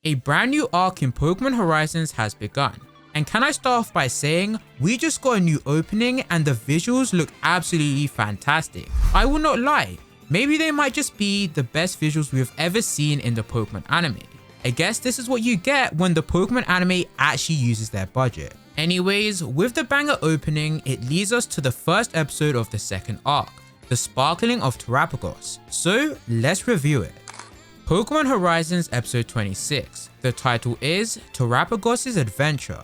A brand new arc in Pokemon Horizons has begun. And can I start off by saying, we just got a new opening and the visuals look absolutely fantastic. I will not lie, maybe they might just be the best visuals we've ever seen in the Pokemon anime. I guess this is what you get when the Pokemon anime actually uses their budget. Anyways, with the banger opening, it leads us to the first episode of the second arc, the Sparkling of Terrapagos. So let's review it. Pokemon Horizons episode 26. The title is Terrapagos' Adventure.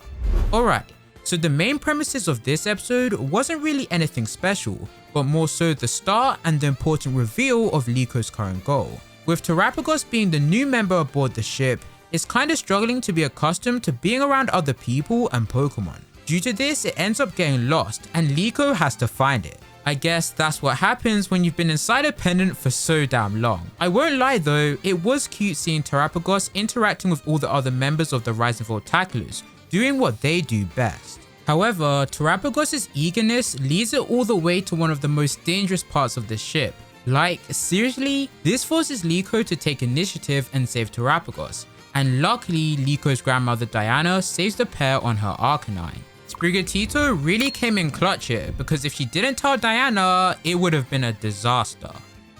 Alright, so the main premises of this episode wasn't really anything special, but more so the start and the important reveal of Liko's current goal. With Terrapagos being the new member aboard the ship, it's kinda struggling to be accustomed to being around other people and Pokemon. Due to this, it ends up getting lost and Liko has to find it. I guess that's what happens when you've been inside a pendant for so damn long. I won't lie though, it was cute seeing Terrapagos interacting with all the other members of the Rising Tacklers, doing what they do best. However, Terrapagos' eagerness leads it all the way to one of the most dangerous parts of the ship. Like, seriously? This forces Liko to take initiative and save Terrapagos, and luckily Liko's grandmother Diana saves the pair on her Arcanine. Sprigatito really came in clutch here because if she didn't tell Diana, it would have been a disaster.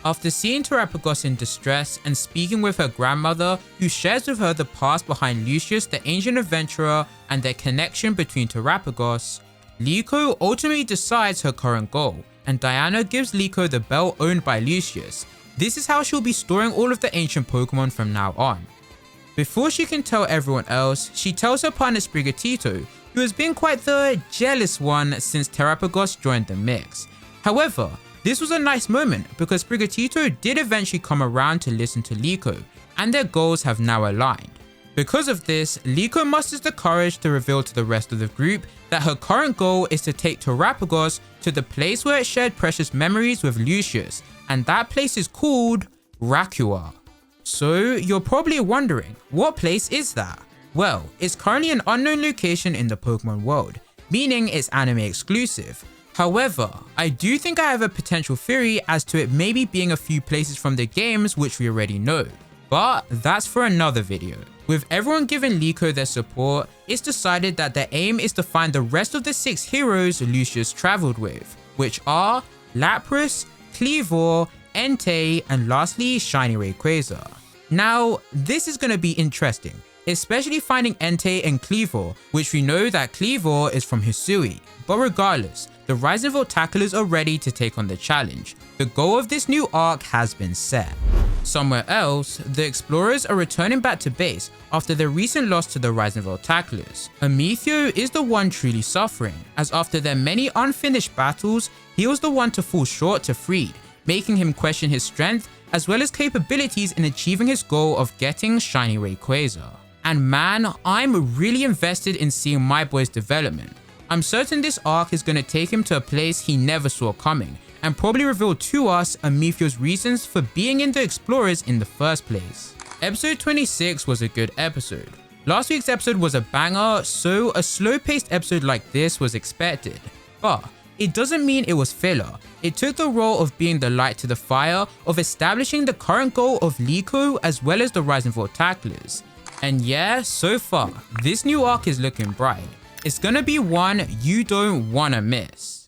After seeing Terrapagos in distress and speaking with her grandmother, who shares with her the past behind Lucius the ancient adventurer and their connection between Terrapagos, Liko ultimately decides her current goal, and Diana gives Liko the bell owned by Lucius. This is how she'll be storing all of the ancient Pokemon from now on. Before she can tell everyone else, she tells her partner Sprigatito, who has been quite the jealous one since Terrapagos joined the mix. However, this was a nice moment because Sprigatito did eventually come around to listen to Liko, and their goals have now aligned. Because of this, Liko musters the courage to reveal to the rest of the group that her current goal is to take Terrapagos to the place where it shared precious memories with Lucius, and that place is called Rakua. So you're probably wondering, what place is that? Well, it's currently an unknown location in the Pokemon world, meaning it's anime exclusive. However, I do think I have a potential theory as to it maybe being a few places from the games which we already know, but that's for another video. With everyone giving Liko their support, it's decided that their aim is to find the rest of the 6 heroes Lucius traveled with, which are Lapras, Kleavor, Entei, and lastly Shiny Rayquaza. Now, this is going to be interesting, especially finding Entei and Kleavor, which we know that Kleavor is from Hisui, but regardless, the Rising Tacklers are ready to take on the challenge. The goal of this new arc has been set. Somewhere else, the explorers are returning back to base after their recent loss to the Rising Tacklers. Amicio is the one truly suffering, as after their many unfinished battles, he was the one to fall short to Freed, making him question his strength as well as capabilities in achieving his goal of getting Shiny Rayquaza. And man, I'm really invested in seeing my boy's development. I'm certain this arc is going to take him to a place he never saw coming, and probably reveal to us Amicio's reasons for being in the Explorers in the first place. Episode 26 was a good episode. Last week's episode was a banger, so a slow-paced episode like this was expected. But it doesn't mean it was filler. It took the role of being the light to the fire, of establishing the current goal of Liko as well as the Rising Tacklers. And yeah, so far, this new arc is looking bright. It's gonna be one you don't wanna miss.